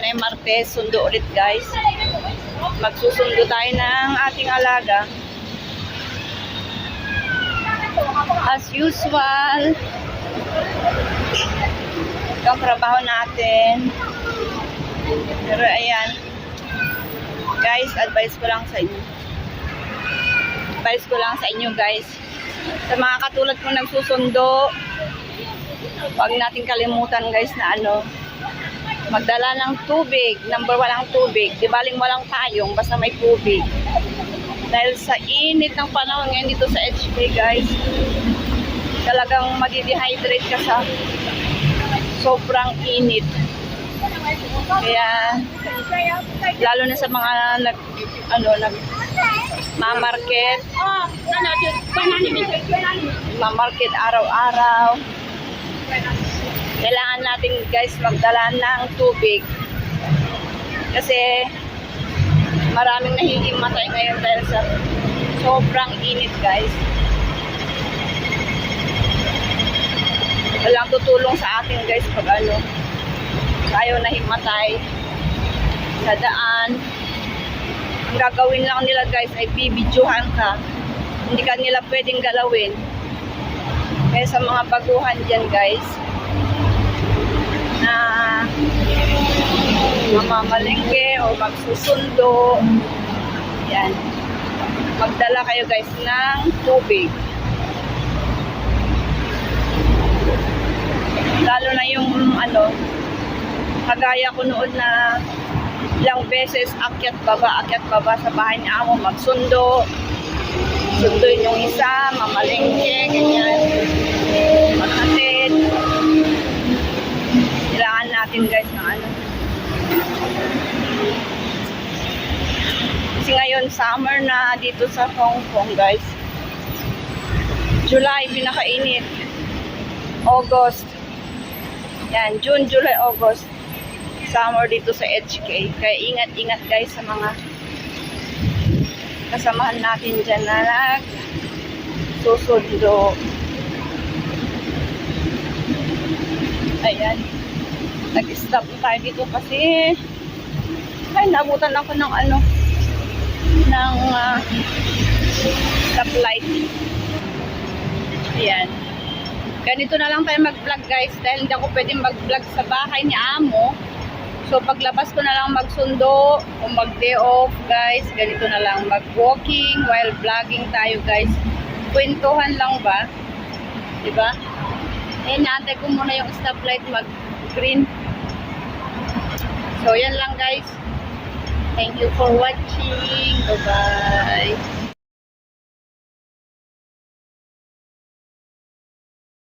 ay Martes, sundo ulit guys. Magsusundo tayo ng ating alaga. As usual, ito ang trabaho natin. Pero ayan, guys, advice ko lang sa inyo. Guys. Sa mga katulad kong nagsusundo, huwag natin kalimutan guys na magdala ng tubig. Number 1 ang tubig. Di baling walang payong, basta may tubig. Dahil sa init ng panahon ngayon dito sa HK guys, talagang madidehydrate ka sa sobrang init. Kaya lalo na sa mga mamarket araw-araw, kailangan natin guys magdala ng tubig kasi maraming nahihimatay ngayon dahil sa sobrang init guys. Walang tutulong sa atin guys pag tayo nahimatay sa daan. Ang gagawin lang nila guys ay bibidyohan ka, hindi ka nila pwedeng galawin. Kaya sa mga baguhan dyan guys na mamamalengke o magsusundo, yan, magdala kayo guys ng tubig. Lalo na yung kagaya ko noon na ilang beses akyat baba sa bahay ni amo, magsundo, sunduin yung isa, mamalengke, ganyan, maghatid. Kailangan natin guys ng kasi ngayon summer na dito sa Hong Kong guys. July pinakainit, August, yan, June, July, August, summer dito sa HK. Kaya ingat-ingat guys sa mga kasamahan natin dyan na nagsusundo. Ayan, nag-stop tayo dito kasi ay nabutan ako ng stoplight. Ayan, ganito na lang tayo mag-vlog guys dahil hindi ako pwedeng mag-vlog sa bahay ni amo. So paglabas ko na lang magsundo o mag-day off guys, ganito na lang mag-walking while vlogging tayo guys. Kwentuhan lang ba? Diba? Eh, naantay ko muna yung stoplight mag-green. So yan lang guys. Thank you for watching. Bye-bye.